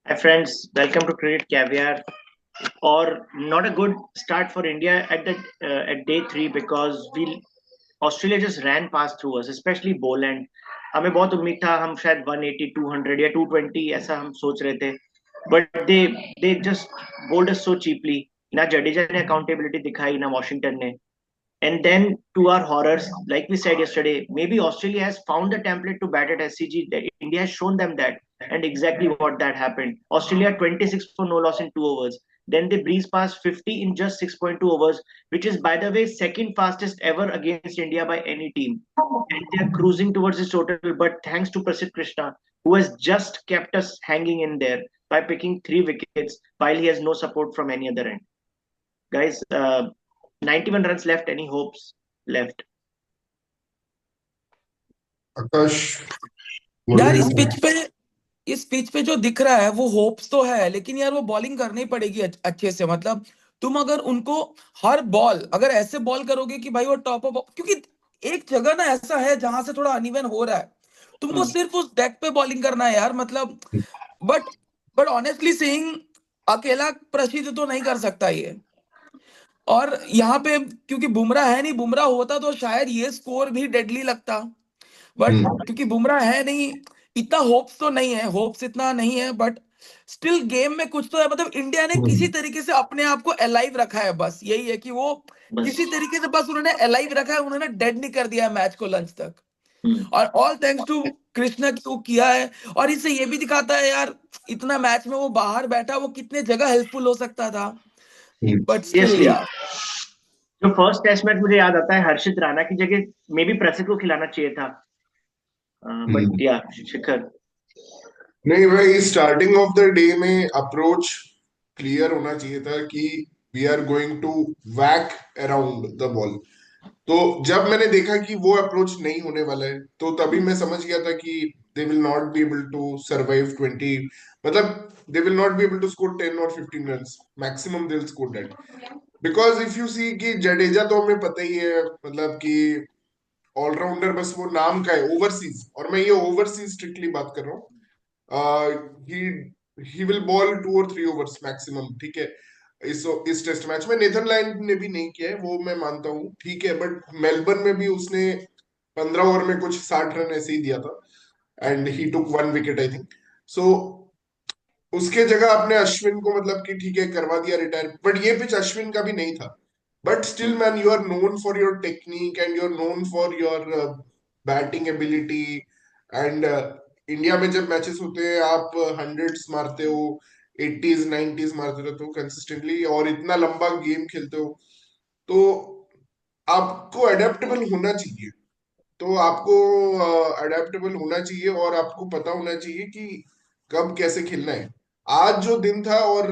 Hi friends, welcome to Cricket Caviar. Or not a good start for India at day three because we Australia just ran past through us, especially Boland. हमें बहुत उम्मीद था हम शायद 180, 200 या 220 ऐसा हम सोच रहे थे, but they just bowled us so cheaply. ना जडेजा ने accountability दिखाई ना वॉशिंगटन ने. And then, to our horrors, like we said yesterday, maybe Australia has found the template to bat at SCG. That India has shown them that, and exactly what that happened. Australia 26 for no loss in 2 overs. Then they breeze past 50 in just 6.2 overs, which is, by the way, second fastest ever against India by any team. And they are cruising towards this total, but thanks to Prasid Krishna, who has just kept us hanging in there by picking 3 wickets while he has no support from any other end. Guys, 91 runs left. Any hopes left? Akash, what do यार you इस pitch think? पे इस pitch पे जो दिख रहा है वो होप्स तो है, लेकिन यार वो बॉलिंग करनी पड़ेगी अच्छे से। मतलब तुम अगर उनको हर बॉल अगर ऐसे बॉल करोगे कि भाई वो टॉप ऑफ, क्योंकि एक जगह ना ऐसा है जहां से थोड़ा अनइवन हो रहा है, तुमको Hmm. सिर्फ उस डेक पे बॉलिंग करना है यार। मतलब बट बट ऑनेस्टली सेइंग, अकेला प्रसिद्ध तो नहीं कर सकता ये। और यहाँ पे क्योंकि बुमराह है नहीं, बुमराह होता तो शायद ये स्कोर भी डेडली लगता, बट हम्म, क्योंकि बुमराह है नहीं, इतना होप्स तो नहीं है, होप्स इतना नहीं है, बट स्टिल गेम में कुछ तो है। मतलब इंडिया ने किसी तरीके से अपने आप को अलाइव रखा है, बस यही है कि वो बस. किसी तरीके से बस उन्होंने अलाइव रखा है, उन्होंने डेड नहीं कर दिया मैच को लंच तक। Hmm. और ऑल थैंक्स टू कृष्णा की वो किया है। और इससे ये भी दिखाता है यार, इतना मैच में वो बाहर बैठा, वो कितने जगह हेल्पफुल हो सकता था, हम्म, बट स्टिल सीरियसली, यार। जो फर्स्ट टेस्ट मैच मुझे याद आता है हर्षित राणा की जगह मे बी प्रसिद्ध को खिलाना चाहिए था. But hmm. या शिखर. नहीं भाई, स्टार्टिंग ऑफ द डे में अप्रोच क्लियर होना चाहिए था कि we are going to whack around the ball. तो जब मैंने देखा कि वो अप्रोच नहीं होने वाला है, तो तभी मैं समझ गया था कि they will not be able to survive 20, मतलब they will not be able to score 10 और 15 runs maximum, they will score that. Because if you see कि जडेजा तो हमें पता ही है, मतलब कि ऑलराउंडर बस वो नाम का है ओवरसीज, और मैं ये ओवरसीज स्ट्रिक्टली बात कर रहा हूँ। ही विल बॉल 2 और 3 ओवर्स मैक्सिमम, ठीक है। इस टेस्ट मैच में नेदरलैंड ने भी नहीं किया है, वो मैं मानता हूँ, ठीक है, बट मेलबर्न में भी उसने 15 ओवर में कुछ 60 रन ऐसे ही दिया था, and he took 1 wicket I think. So उसके जगह आपने अश्विन को, मतलब कि ठीक है, करवा दिया रिटायर, बट ये पिच अश्विन का भी नहीं था। But still man, you are known for your technique and you are known for your batting ability. And India में जब मैचेस होते हैं, आप हंड्रेड्स मारते हो, एट्टीज नाइनटीज मारते रहते हो कंसिस्टेंटली, और इतना लंबा गेम खेलते हो, तो आपको अडेप्टेबल होना चाहिए। तो आपको अडेप्टेबल होना चाहिए, और आपको पता होना चाहिए कि कब कैसे खेलना है। आज जो दिन था, और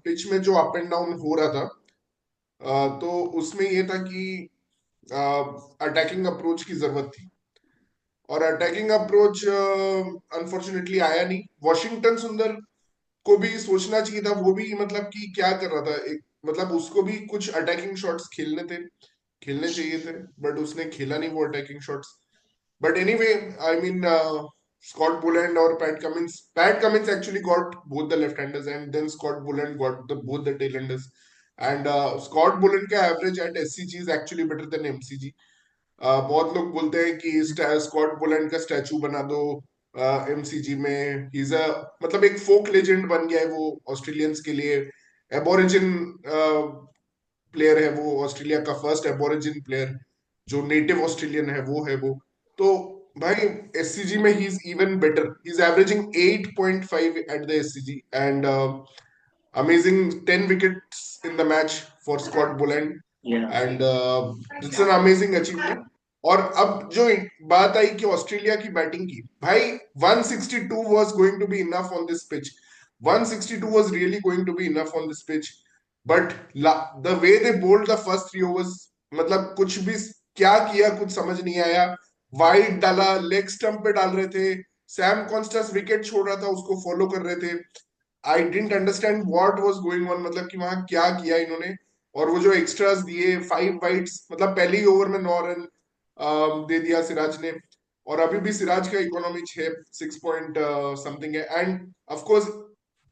पिच में जो अप एंड डाउन हो रहा था, तो उसमें ये था कि अटैकिंग अप्रोच की जरूरत थी, और अटैकिंग अप्रोच अनफॉर्चुनेटली आया नहीं। वॉशिंगटन सुंदर को भी सोचना चाहिए था, वो भी मतलब कि क्या कर रहा था, एक मतलब उसको भी कुछ अटैकिंग शॉट्स खेलने चाहिए थे, बट उसने खेला नहीं वो attacking shots. But anyway, I mean, Scott Boland or Pat Cummins. Pat Cummins actually got both the left-handers, and then Scott Boland got both the tailenders. And Scott Boland का average at SCG is actually better than MCG. बहुत लोग बोलते हैं कि Scott Boland का statue बना दो MCG में। ही इज अ, मतलब एक फोक लेजेंड बन गया है वो ऑस्ट्रेलियंस के लिए। एबोरिजिन प्लेयर है वो, ऑस्ट्रेलिया का फर्स्ट एबोरिजिन प्लेयर जो नेटिव ऑस्ट्रेलियन है, वो है वो। तो भाई, एससीजी में he is even better, he is averaging 8.5 at the SCG, and amazing 10 wickets in the match for Scott Boland, Yeah. And it's an amazing achievement. और अब जो बात आई कि ऑस्ट्रेलिया की बैटिंग की, भाई 162 was going to be enough on this pitch. 162 was really going to be enough on this pitch, but the way they bowled the first 3 overs, मतलब कुछ भी क्या किया कुछ समझ नहीं आया। वाइड डाला, लेग स्टंप पे डाल रहे थे, सैम कॉन्स्टेंस विकेट छोड़ रहा था, उसको फॉलो कर रहे थे। I didn't understand what was going on, मतलब कि वहां क्या किया इन्होंने। और वो जो एक्स्ट्रास दिए, 5 वाइड्स, मतलब पहले ही ओवर में 9 रन दे दिया सिराज ने। और अभी भी सिराज का इकोनॉमी 6 पॉइंट समथिंग है, एंड ऑफ कोर्स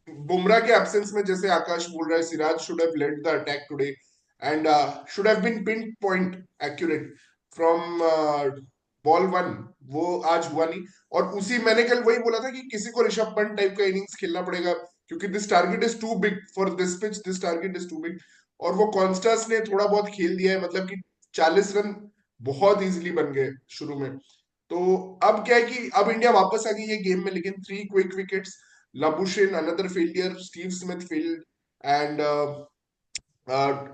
बुमराह के एब्सेंस में, जैसे आकाश बोल रहा है, Siraj should have led the attack today and should have been pin point accurate from ball one. वो आज हुआ नहीं। और उसी मैंने कल वही बोला था कि किसी को ऋषभ पंत टाइप का इनिंग्स खेलना पड़ेगा, क्योंकि this target is too big for this pitch, this target is too big. और वो कॉन्स्टास ने थोड़ा बहुत खेल दिया है, मतलब कि 40 रन बहुत इजीली बन गए शुरू में। तो अब क्या है कि अब इंडिया वापस आ गई है गेम में, लेकिन 3 quick wickets, Labuschagne another failure, Steve Smith failed, and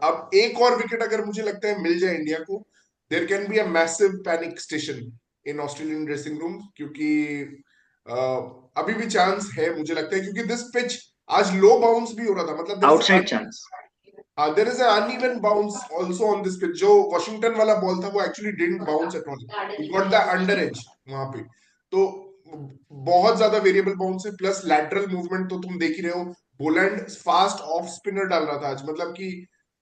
अब एक और विकेट अगर मुझे लगता है मिल जाए इंडिया को, there can be a massive panic station in Australian dressing room, क्योंकि अभी भी चांस है मुझे लगता है, क्योंकि दिस पिच आज लो बाउंस भी हो रहा था, मतलब outside chance. There is an uneven bounce also on this pitch। जो वॉशिंगटन वाला बॉल था वो actually didn't bounce at all, it got the under edge वहां पे। तो बहुत ज्यादा वेरिएबल बाउंस है, प्लस लैटरल मूवमेंट तो तुम देख ही रहे हो। बोलैंड फास्ट ऑफ स्पिनर डाल रहा था आज, मतलब कि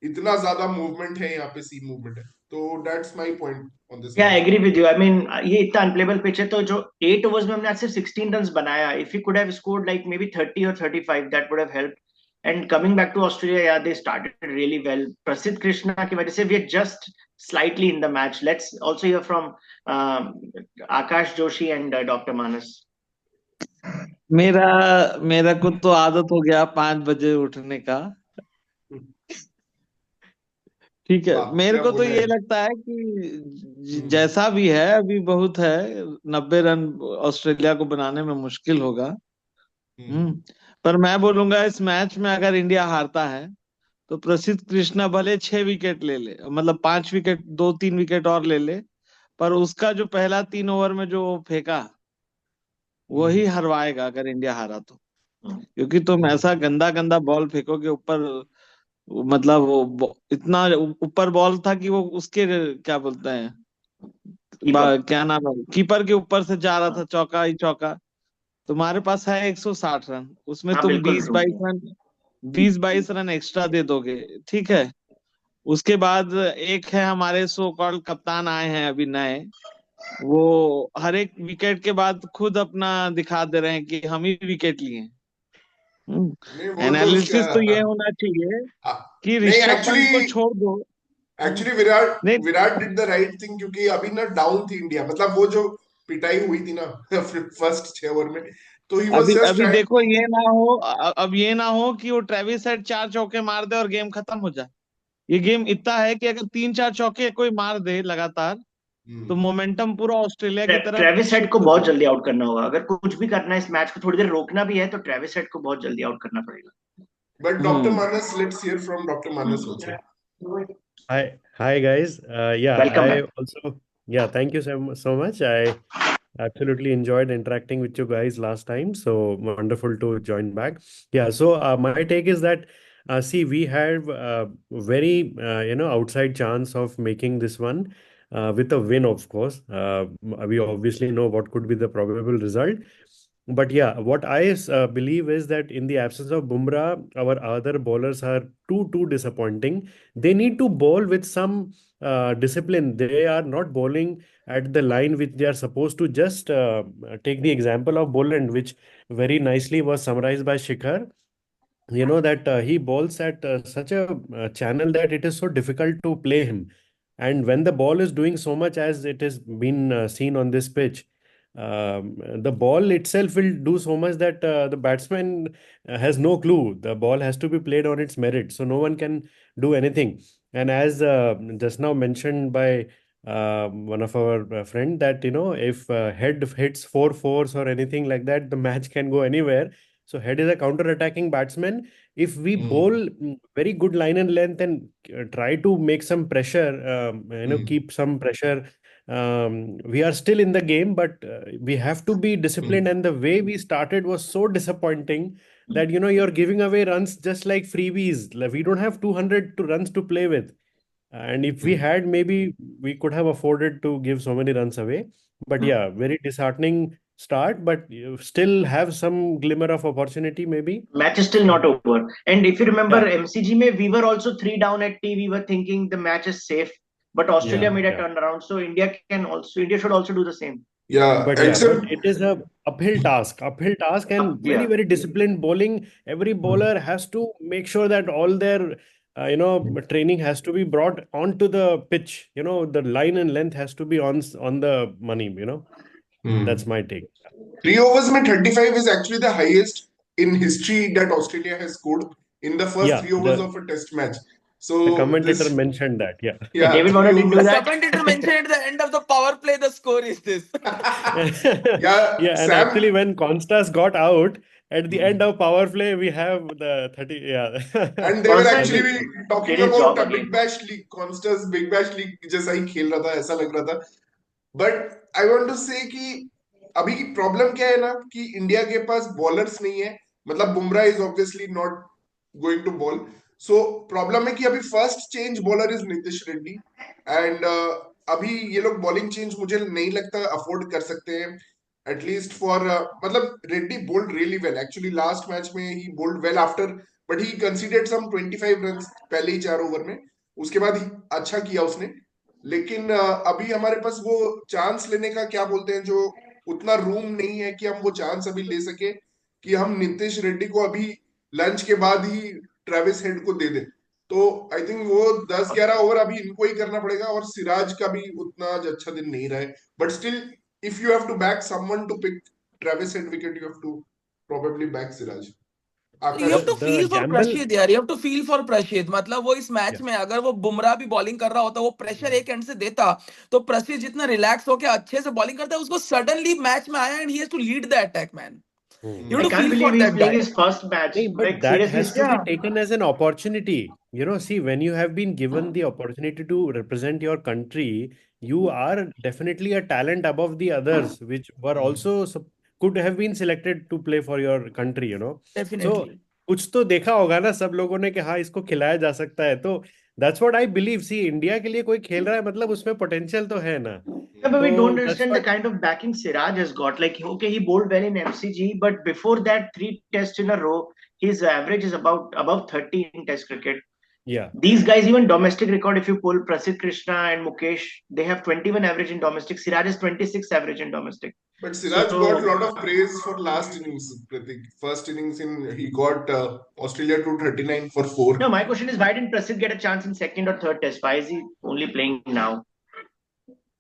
इतना ज्यादा मूवमेंट है यहाँ पे, सीम मूवमेंट है। तो that's my point on this या match. Agree with you. I mean ये इतना अनप्लेबल पिच है, तो जो 8 ओवर्स में हमने आज सिर्फ 16 रन बनाया, if you could have scored like maybe 30 और 35, that would have helped. And coming back to Australia, या दे स्टार्टेड रियली वेल। प्रसिद्ध कृष्णा की वजह से we are just slightly in the match. Let's also hear from Akash Joshi and doctor Manas. मेरा मेरा को तो आदत हो गया 5 बजे उठने का। ठीक है, वाह, मेरे क्या को तो बोले। ये लगता है कि जैसा भी है अभी बहुत है, 90 रन ऑस्ट्रेलिया को बनाने में मुश्किल होगा। हम्म। पर मैं बोलूंगा इस मैच में अगर इंडिया हारता है तो प्रसिद्ध कृष्णा भले 6 विकेट ले ले, मतलब 5 विकेट, 2-3 विकेट और ले ले, पर उसका जो पहला 3 ओवर में जो फेंका वही हरवाएगा अगर इंडिया हारा तो। क्योंकि तुम ऐसा गंदा गंदा बॉल फेंकोगे ऊपर, मतलब वो इतना ऊपर बॉल था कि वो उसके क्या बोलते हैं, क्या नाम है, कीपर के ऊपर से जा रहा था, चौका ही चौका। तुम्हारे पास है 160 रन, उसमें हाँ तुम बिल्कुल बीस ट्रू। बाईस रन 20-22 रन एक्स्ट्रा दे दोगे, ठीक है। उसके बाद एक है हमारे सो कॉल्ड कप्तान आए हैं अभी नए, वो हर एक विकेट के बाद खुद अपना दिखा दे रहे हैं कि हम ही विकेट लिए। नहीं वो तो उसका, एनालिसिस तो ये होना चाहिए कि नहीं ऋषभ एक्चुअली, पंत को छोड़ दो। एक्चुअली विराट नहीं, Virat did the right thing, क्योंकि अभी ना डाउन थी इंडिया, मतलब वो जो पिटाई हुई थी ना फर्स्ट 6 ओवर में, तो ही वाज अभी जस्ट अभी ट्राइंग। देखो ये ना हो, अब ये ना हो कि वो ट्रेविस हेड 4 चौके मार दे और गेम खत्म हो जाए। ये गेम इतना है कि अगर 3-4 चौके कोई मार दे लगातार तो मोमेंटम पूरा ऑस्ट्रेलिया की तरफ ट्रेविस हेड को शिफ्ट हो बहुत जाए। जल्दी आउट करना होगा। अगर कुछ भी करना है इस मैच को, थोड़ी देर रोकना भी है, तो ट्रेविस हेड को बहुत जल्दी आउट करना पड़ेगा। But doctor hmm. Manas, let's hear from doctor Manas also. Hi guys. Yeah, welcome I back. also, yeah, thank you so much. I absolutely enjoyed interacting with you guys last time. So wonderful to join back. Yeah, so my take is that, see, we have very, outside chance of making this one with a win, of course. We obviously know what could be the probable result. But yeah, what I believe is that in the absence of Bumrah, our other bowlers are too disappointing. They need to bowl with some discipline. They are not bowling at the line which they are supposed to. Just take the example of Boland, which very nicely was summarized by Shikhar. You know that he bowls at such a channel that it is so difficult to play him. And when the ball is doing so much as it has been seen on this pitch, the ball itself will do so much that the batsman has no clue. The ball has to be played on its merit, so no one can do anything. And as just now mentioned by one of our friend, that if head hits 4 fours or anything like that, the match can go anywhere. So head is a counter-attacking batsman. If we bowl very good line and length and try to make some pressure, keep some pressure, we are still in the game, but we have to be disciplined. And the way we started was so disappointing that you're giving away runs just like freebies. Like, we don't have 200 runs to play with, and if we had, maybe we could have afforded to give so many runs away. But yeah, very disheartening start, but you still have some glimmer of opportunity maybe. Match is still not over. And if you remember Yeah, MCG में, we were also 3 down at tea. We were thinking the match is safe, but Australia yeah, made a yeah. turnaround. So India should also do the same. Yeah, But yeah, but except it is a uphill task, and Yeah. very disciplined bowling. Every bowler has to make sure that all their training has to be brought onto the pitch. The line and length has to be on the money. hmm, That's my take. 3 overs में 35 is actually the highest in history that Australia has scored in the first Yeah, 3 overs the of a test match. the So commentator this, mentioned that. Yeah. Yeah, yeah, David three Warner didn't do The overs. that. commentator mentioned at the end of the power play, the score is this. Yeah, Yeah, and actually, Sam. when Constas got out at the end Hmm. of power play, we have the 30. Yeah, And they were Constant and actually did talking his about job a Big again. Bash League, Constance Big Bash League जैसा ही खेल रहा था, ऐसा लग रहा था. But I want to से कि अभी की प्रॉब्लम क्या है ना कि इंडिया के पास बॉलर्स नहीं है. मतलब Bumrah is obviously not going to bowl. So problem है कि अभी first change bowler is Nitish Reddy. And अभी ये लोग बॉलिंग चेंज मुझे नहीं लगता अफोर्ड कर सकते हैं. एटलीस्ट फॉर मतलब Reddy bowled really well actually last match में. He bowled well after, but he conceded some 25 runs पहले ही 4 ओवर में. उसके बाद ही अच्छा किया उसने. लेकिन अभी हमारे पास वो चांस लेने का क्या बोलते हैं, जो उतना रूम नहीं है कि हम वो चांस अभी ले सके कि हम नीतीश रेड्डी को अभी लंच के बाद ही ट्रेविस हेड को दे दें. तो आई थिंक वो 10-11 ओवर अभी इनको ही करना पड़ेगा. और सिराज का भी उतना अच्छा दिन नहीं रहा है. But still if you have to back someone to pick Travis Head wicket, you have to probably back Siraj. You have Akash. to the feel for gamble. Prashid यार, you have to feel for Prashid. मतलब वो इस match Yeah. में अगर वो बुमराह भी bowling कर रहा होता, वो प्रेशर एक एंड से देता, तो प्रसिद्ध जितना रिलैक्स होकर अच्छे से बॉलिंग करता है, उसको सडनली मैच में आया and he has to lead the attack man. You I have to can't feel believe for he's that playing guy. his first match. No, but Like that seriously, has to be Yeah. taken as an opportunity. See, when you have been given the opportunity to represent your country, you are definitely a talent above the others, which were also could have been selected to play for your country. So Definitely. कुछ तो देखा होगा ना सब लोगों ने कि हाँ इसको खिलाया जा सकता है. तो that's what I believe. See, India के लिए कोई खेल रहा है मतलब उसमें पोटेंशियल तो है ना. yeah, but we तो don't that's understand the what. kind of backing Siraj has got. Like, okay, he bowled well in MCG, but before that, 3 tests in a row, his average is about above 30 in Test cricket. Yeah. These guys, even domestic record, if you pull Prasidh Krishna and Mukesh, they have 21 average in domestic. Siraj is 26 average in domestic. But Siraj So- got a lot of praise for last innings, Pratik. First innings he got Australia to 39 for 4. No, my question is, why didn't Prasidh get a chance in second or third test? Why is he only playing now?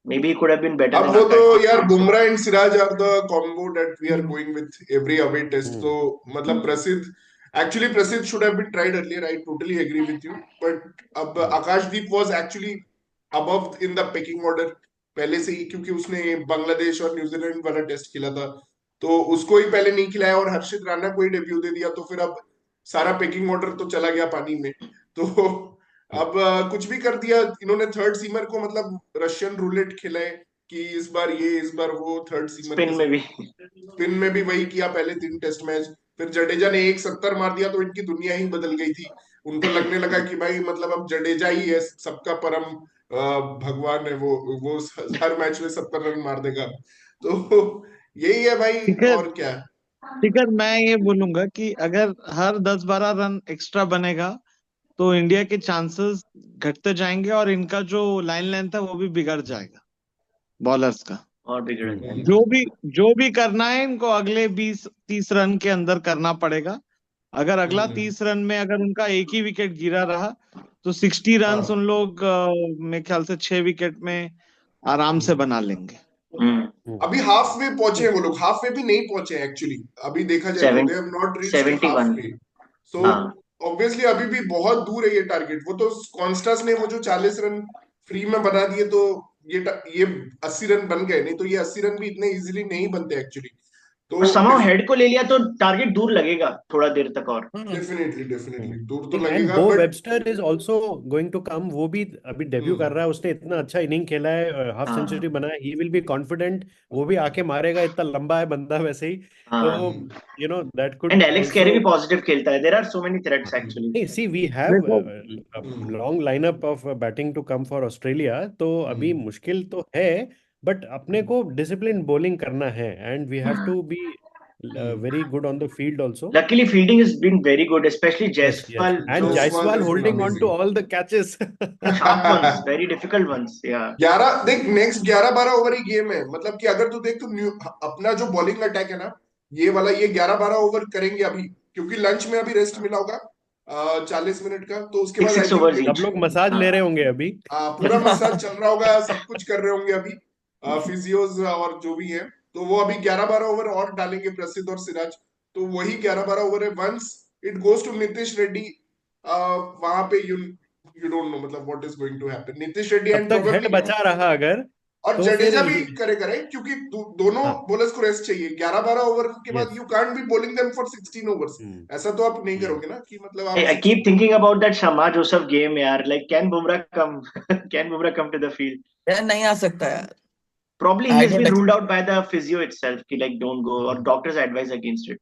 Maybe he could have been better अब than वो तो Akash. यार Bumrah and Siraj are the combo that we are going with every away test. तो मतलब Prasidh, actually Prasidh should have been tried earlier. I totally agree with you. But अब Akashdeep was actually above in the picking order पहले से ही, क्योंकि उसने बांग्लादेश और New Zealand वाला test खेला था. तो उसको ही पहले नहीं खिलाया और हर्षित राणा को ही डेब्यू दे दिया. तो फिर अब सारा पिकिंग ऑर्डर तो चला गया पानी में. तो अब कुछ भी कर दिया इन्होंने. थर्ड सीमर को मतलब रशियन रूलेट खिलाए कि इस बार ये इस बार वो. थर्ड सीमर स्पिन में भी स्पिन में भी वही किया पहले 3 टेस्ट मैच. फिर जडेजा ने 170 मार दिया तो इनकी दुनिया ही बदल गई थी. उनको लगने लगा कि भाई मतलब अब जडेजा ही है सबका परम भगवान है. वो हर मैच में 70 रन मार देगा. तो यही है भाई. शिखर और क्या. शिखर मैं ये बोलूंगा कि अगर हर 10-12 रन एक्स्ट्रा बनेगा तो इंडिया के चांसेस घटते जाएंगे और इनका जो लाइन लेंथ है वो भी बिगड़ जाएगा बॉलर्स का. और बिगड़ जाएगा. जो भी करना है इनको अगले 20-30 रन के अंदर करना पड़ेगा. अगर अगला 30 रन में अगर उनका एक ही विकेट गिरा रहा तो 60 रन हाँ. उन लोग मेरे ख्याल से 6 विकेट में आराम से बना लेंगे. अभी हाफ वे पहुंचे हैं वो लोग. हाफ वे भी नहीं पहुंचे एक्चुअली. अभी देखा जाए तो they have not reached half 71. वे. सो हाँ. ऑब्वियसली अभी भी बहुत दूर है ये टारगेट. वो तो कॉन्स्टास ने वो जो 40 रन फ्री में बना दिए तो ये 80 रन बन गए. नहीं तो ये 80 रन भी इतने इजीली नहीं बनते एक्चुअली. तो और somehow हेड को ले लिया तो टारगेट दूर लगेगा थोड़ा देर तक और. डेफिनेटली दूर तो एंड लगेगा. बो but Webster is also going to come. वो भी अभी डेब्यू कर रहा है. उसने इतना अच्छा इनिंग खेला है, हाफ हाँ. सेंचुरी बनाया. He will be confident. वो भी आके मारेगा. इतना लंबा है बंदा वैसे ही. हाँ. तो that could and Alex Carey भी आल्सो. पॉजिटिव खेलता है. There are so many threats actually. नहीं, सी वी हैव देखो a long lineup of batting to come for Australia. तो अभी मुश्किल तो है, बट अपने को डिसिप्लिन बॉलिंग करना है. And we have to be very good on the field also. Luckily, fielding has been very good, especially Yes, yes. Jaiswal. And जो Jaiswal has been holding on to amazing. all the catches. sharp ones, very difficult ones. Yeah. 11 देख next 11-12 over ही game है, मतलब कि अगर तू देख तो अपना जो बॉलिंग अटैक है ना, ये वाला ये 11-12 ओवर करेंगे अभी, क्योंकि लंच में अभी रेस्ट मिला होगा 40 मिनट का, तो उसके बाद 6 overs सब each. लोग मसाज ले रहे होंगे अभी. पूरा मसाज चल रहा होगा, सब कुछ कर रहे होंगे अभी फिजियोज और जो भी है, तो वो अभी 11-12 ओवर और डालेंगे प्रसिद्ध और सिराज, तो वही 11-12 ओवर है. Once it goes to Nitish Reddy, वहां पे यू डोंट नो मतलब what is going to happen. Nitish Reddy तब एंड तक हेड प्रोबेबली बचा रहा अगर और तो जडेजा फिर भी करेगा राइट, क्योंकि दोनों हाँ. बॉलर्स को रेस्ट चाहिए 11-12 ओवर के बाद. Yes. You can't be bowling them for 16 overs, ऐसा तो आप नहीं Yes. करोगे ना कि मतलब I आप keep thinking about that Shamar Joseph game, yaar. Like, can Bumrah come? Can Bumrah come to the field? यार नहीं आ सकता यार. Probably I he has don't been expect. ruled out by the physio itself. Ki like, don't go, or doctors advise against it.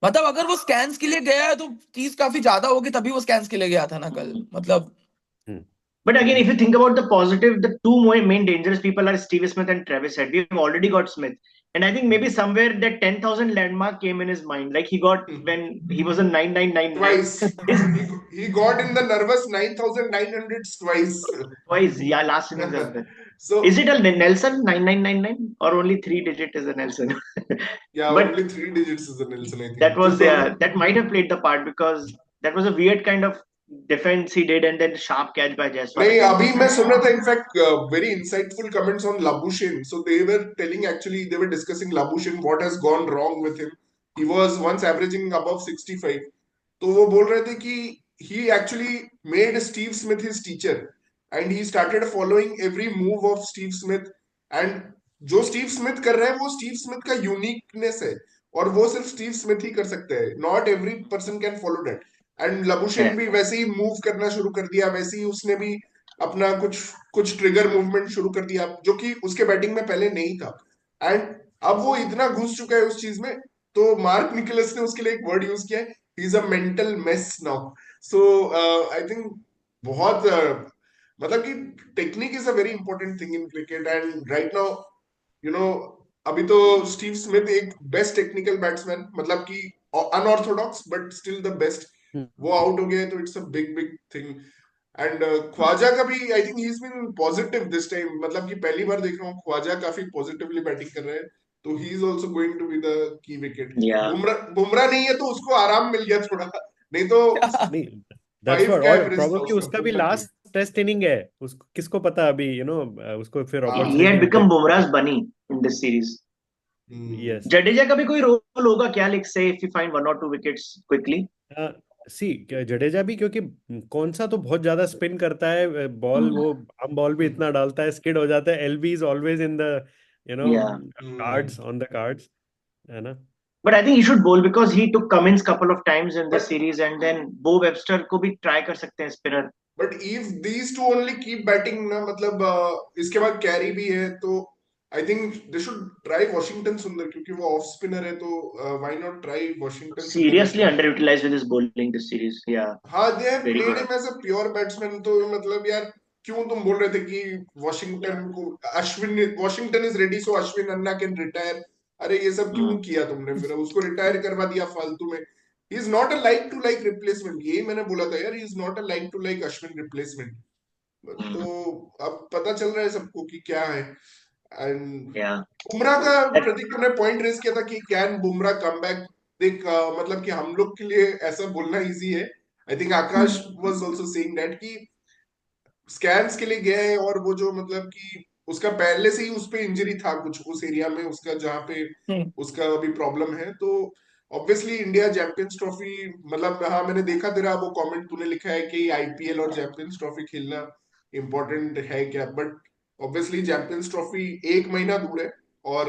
मतलब अगर वो scans के लिए गया है तो चीज काफी ज्यादा होगी, तभी वो स्कैन्स के लिए गया था ना कल. मतलब But again, if you think about the positive, the two main dangerous people are Steve Smith and Travis Head. We've already got Smith. And I think maybe somewhere that 10,000 landmark came in his mind. Like he got when he was in 9999. twice. he got in the nervous 9,900 twice. Twice, yeah, last innings as well. So is it a Nelson 9999 or only 3 digit is a Nelson? yeah, but only 3 digits is a Nelson, I think. that was that might have played the part because that was a weird kind of defense he did and then sharp catch by Jaiswal. नहीं, अभी मैं सुन रहा था in fact very insightful comments on Labuschagne. So they were telling, actually they were discussing Labuschagne, what has gone wrong with him. He was once averaging above 65. तो वो बोल रहे थे कि he actually made Steve Smith his teacher and he started following every move of Steve Smith. And जो Steve Smith कर रहा है वो Steve Smith का uniqueness है और वो सिर्फ Steve Smith ही कर सकते हैं. Not every person can follow that. And Labuschagne भी वैसे ही मूव करना शुरू कर दिया, वैसे ही उसने भी अपना कुछ ट्रिगर मूवमेंट शुरू कर दिया जो कि उसके बैटिंग में पहले नहीं था. एंड अब वो इतना घुस चुका है उस चीज में, तो मार्क निकोलस ने उसके लिए एक वर्ड यूज किया है, he is a mental mess now. So I think बहुत मतलब कि technique is a very important thing in cricket. And right now you know अभी तो स्टीव स्मिथ एक बेस्ट टेक्निकल बैट्समैन, मतलब कि unorthodox but still the best, वो out हो गया है, तो it's a big thing. And Khawaja का भी I think he is been positive this time, मतलब कि पहली बार देख रहा हूँ ख्वाजा काफी पॉजिटिवली बैटिंग कर रहे हैं, तो he is also going to be the key wicket. Bumrah नहीं है तो उसको आराम मिल गया थोड़ा, नहीं तो नहीं, that's what, और probably उसका भी लास्ट टेस्ट इनिंग है, उसको किसको पता अभी, उसको फिर he opportunity had become मिले. Bumrah's bunny in this series. Yes. Jadeja का भी कोई रोल होगा क्या, like say if you find 1 or 2 wickets quickly? सी जडेजा भी, क्योंकि कौन सा तो बहुत ज्यादा स्पिन करता है बॉल, वो हम बॉल भी इतना डालता है, स्किड हो जाता है. LB is always in the cards, on the cards, है ना. But I think he should bowl because he took Cummins couple of times in this series and then Bo Webster को भी try कर सकते हैं spinner. But if these two only keep batting ना, मतलब इसके बाद कैरी भी है, तो I think they should try Washington Sundar, क्योंकि वो ऑफ स्पिनर है, तो why not try Washington Sundar? Seriously underutilized with his bowling this series. Yeah. हाँ, they have played him as a pure batsman, तो मतलब यार क्यों तुम बोल रहे थे कि Washington is ready so Ashwin Anna can retire? अरे ये सब क्यों किया तुमने, फिर उसको रिटायर करवा दिया फालतू में. He is not a like to like replacement. यही मैंने बोला था यार, he is not a like to like Ashwin replacement. तो अब पता चल रहा है सबको कि क्या है. एंड बुमराह का प्रतीक ने पॉइंट रेज किया था कि कैन बुमराह कम बैक. देख मतलब कि हम लोग के लिए ऐसा बोलना इजी है, I think Akash was also saying that कि स्कैन्स के लिए गए और वो जो मतलब कि उसका पहले से ही उस पे इंजरी था कुछ उस एरिया में उसका, जहाँ पे उसका अभी प्रॉब्लम है. तो ऑब्वियसली इंडिया चैंपियंस ट्रॉफी, मतलब हाँ मैंने देखा तेरा वो कमेंट तूने लिखा है कि आईपीएल और चैंपियंस ट्रॉफी खेलना इम्पोर्टेंट है क्या, बट ऑब्वियसली चैंपियंस ट्रॉफी 1 महीना दूर है और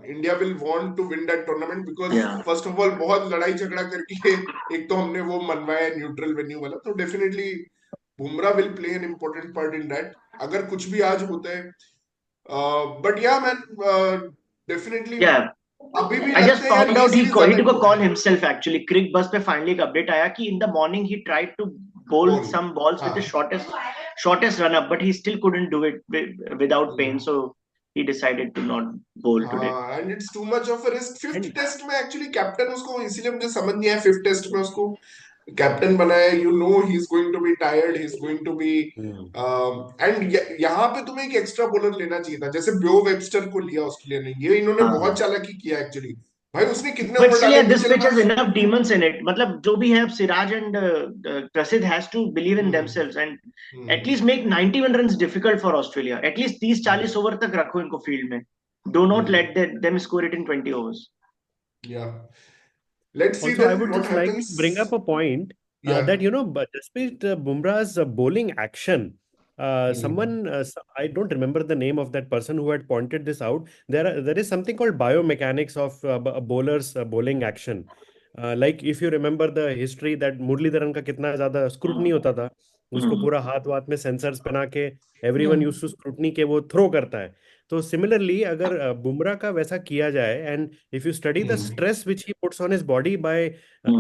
India will want to win that tournament because first of all बहुत लड़ाई झगड़ा करके एक तो हमने वो मनवाया न्यूट्रल वेन्यू वाला, तो definitely Bumrah will play an important part in that अगर कुछ भी आज होता है. बट या मैन डेफिनेटली अभी भी I just found out he took a call himself actually. Crick bus पे finally एक update आया कि in the morning he tried to bowl some balls with the shortest run up, but he still couldn't do it without pain. So he decided to not bowl today. हाँ, and it's too much of a risk. Fifth And test में actually captain उसको, इसीलिए मुझे समझ नहीं आया fifth test में उसको कैप्टन बनाया. You know he is going to be tired, he is going to be and यहाँ पे तुम्हें एक एक्स्ट्रा बॉलर लेना चाहिए था, जैसे ब्यो वेबस्टर को लिया ऑस्ट्रेलिया ने. ये इन्होंने हाँ. बहुत चालाकी किया एक्चुअली. भाई उसने कितने But ओवर still, डाले yeah, this पिछले pitch has bar. enough demons in it. मतलब जो भी है, Siraj and Prasidh has to believe in themselves and at least make 91 runs difficult for Australia. At least 30-40 over तक रखो इनको field में. Do not let them score it in 20 overs. Yeah. Let's see also, I then would what just like to happens. bring up a point Yeah. that, you know, but Jasprit Bumrah's bowling action, someone, I don't remember the name of that person who had pointed this out. There is something called biomechanics of a bowler's bowling action. Like if you remember the history that Muraleedharan का कितना ज्यादा scrutiny होता था, उसको पूरा हाथ वाथ में सेंसर्स पहना के एवरीवन यूज्ड टू स्क्रूटनी के वो थ्रो करता है. तो सिमिलरली अगर बुमराह का वैसा किया जाए, and if you study the stress which he puts on his body by,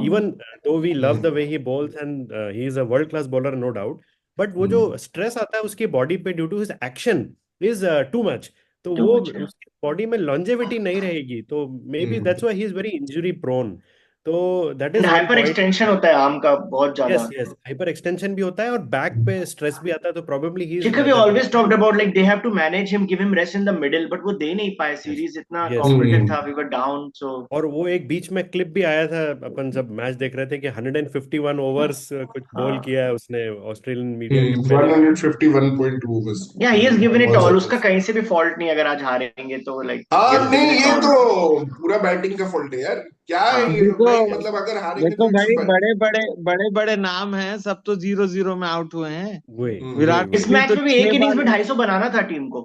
even though we love the way he bowls and he is a world class bowler no doubt, but वो जो stress आता है उसकी body पे due to his action is too much. तो Too वो much, yeah. उसकी बॉडी में लॉन्जेविटी नहीं रहेगी, तो maybe that's why he is very injury prone. तो that And is one hyper point. extension होता है आर्म का बहुत ज्यादा. यस यस, हाइपर एक्सटेंशन भी होता है और बैक पे स्ट्रेस भी आता है, तो probably he is Shikhar, we always talked about like they have to manage him, give him rest in the middle, but वो दे नहीं पाए. सीरीज इतना yes. competitive था, we were down, so. और वो एक बीच में क्लिप भी आया था, अपन जब मैच देख रहे थे कि 151 ओवर्स कुछ बॉल किया है उसने ऑस्ट्रेलियन मीडिया के पहले. 151.2 overs. Yeah, he has given it बहुत all. ज्यादा. उसका कहीं से भी fault नहीं. अगर आज हारेंगे तो like he हाँ has नहीं, given it ये all. तो पूरा बैटिंग का फॉल्ट है यार. क्या है ये देखो भाई, मतलब अगर हारेंगे देखो तो भाई, it's बड़े बड़े नाम हैं, सब तो 0-0 में आउट हुए हैं. वही विराट इस कोहली मैच तो में भी एक 6 इनिंग्स बार. में 250 बनाना था टीम को,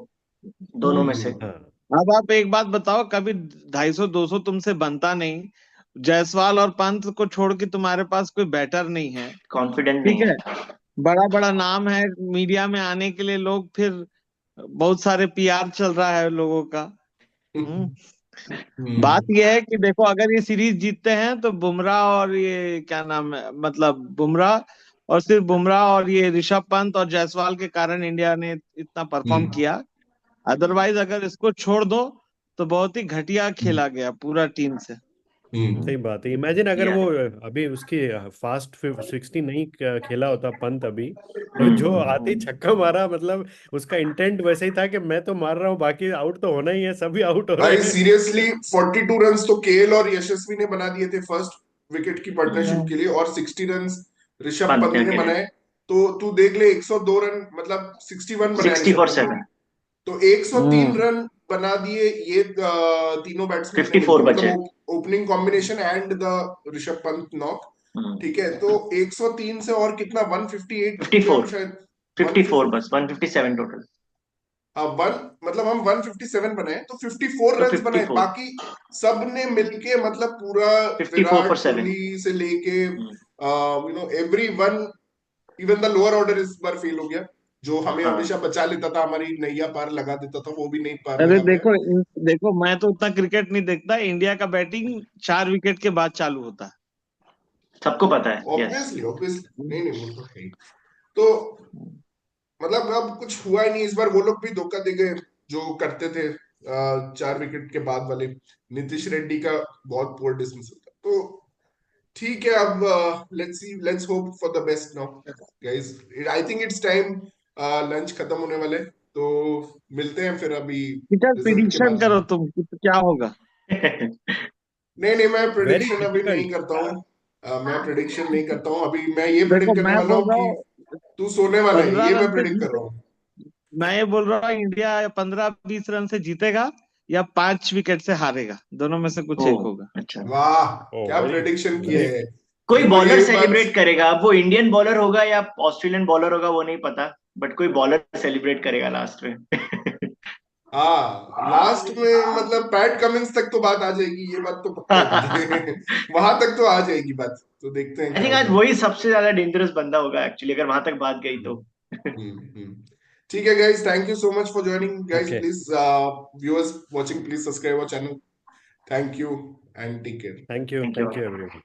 दोनों में से. हाँ. अब आप एक बात बताओ, कभी 250-200 तुमसे बनता नहीं. जायसवाल और पंत को छोड़ के तुम्हारे पास कोई बैटर नहीं है, कॉन्फिडेंट ठीक नहीं है. है. बड़ा बड़ा नाम है मीडिया में आने के लिए, लोग फिर बहुत सारे पीआर चल रहा है लोगों का. बात यह है कि देखो, अगर ये सीरीज जीतते हैं तो बुमराह और ये क्या नाम है, मतलब बुमराह और सिर्फ बुमराह और ये ऋषभ पंत और जायसवाल के कारण इंडिया ने इतना परफॉर्म किया. अदरवाइज अगर इसको छोड़ दो तो बहुत ही घटिया खेला गया पूरा टीम से. सही बात है. इमेजिन अगर Yeah. वो अभी उसकी फास्ट 60 नहीं खेला होता पंत अभी, तो जो आते ही छक्का मारा, मतलब उसका इंटेंट वैसे ही था कि मैं तो मार रहा हूँ, बाकी आउट तो होना ही है, सभी आउट हो रहे भाई हैं. सीरियसली 42 रन्स तो केएल और यशस्वी ने बना दिए थे फर्स्ट विकेट की पार्टनरशिप के लिए, और 60 रन्स ऋषभ पंत पंत ने ने अकेले. बनाए. तो तू देख ले, 102 रन मतलब 61 बनाए 60 for ऋषभ पंत 7. ने. तो 103 रन बना दिए ये तीनों बैट्समैन 54 बचे. मतलब opening combination and the Rishabh Pant knock. ठीक है, तो 103 से और कितना 158 54 शायद 54 बस 157 टोटल. मतलब हम 157 बनाए तो 54 तो रन्स बनाए. 54. बाकी सब ने मिलके मतलब पूरा 54 for विराट 7. कोहली से लेके you know everyone, even the lower order इस बार फेल हो गया. जो हमें हाँ. हमेशा बचा लेता था, हमारी नैया पार लगा देता था, वो भी नहीं पार अरे लगा पाया. देखो मैं तो उतना क्रिकेट नहीं देखता. इंडिया का बैटिंग 4 विकेट के बाद चालू होता है, सबको पता है. Yes. ऑब्वियसली नहीं नहीं, वो तो है ही. तो मतलब अब कुछ हुआ ही नहीं इस बार. वो लोग भी धोखा दे गए जो करते थे 4 विकेट के बाद वाले. नीतीश रेड्डी का बहुत पुअर डिसमिसल था. तो ठीक है, अब let's hope for the best now guys. I think it's time. Lunch खत्म होने वाले, तो मिलते हैं फिर अभी रिजल्ट के प्रिडिक्शन बाद. करो तुम कि क्या होगा. नहीं मैं वेरी प्रिडिक्शन अभी नहीं डिफिकल्ट. करता हूँ. मैं प्रिडिक्शन नहीं करता हूँ अभी. मैं ये प्रिडिक्ट देखो करने मैं वाला बोल हूँ रहा कि हूँ तू सोने वाला है, 15 ये मैं रन से प्रिडिक्ट कर जीते. रहा हूँ. मैं ये बोल रहा हूँ इंडिया 15-20 रन से जीतेगा या 5 विकेट से हारेगा, दोनों में से कुछ एक होगा. अच्छा. वाह, Oh, क्या very- प्रेडिक्शन किए है. कोई देखो, बॉलर एक बात- सेलिब्रेट करेगा. अब वो इंडियन बॉलर होगा या ऑस्ट्रेलियन बॉलर होगा वो नहीं पता, बट कोई बॉलर सेलिब्रेट करेगा लास्ट में. हाँ, लास्ट में मतलब पैट कमिंस तक तो बात आ जाएगी, ये बात तो पक्का है. वहां तक तो आ जाएगी बात, तो देखते हैं आई थिंक आज वही सबसे ज्यादा डेंजरस बंदा होगा एक्चुअली, अगर वहां तक बात गई तो. ठीक है guys, thank you so much for joining guys. Okay. Please viewers watching, please subscribe our channel. Thank you and take care. Thank you Thank you. everyone.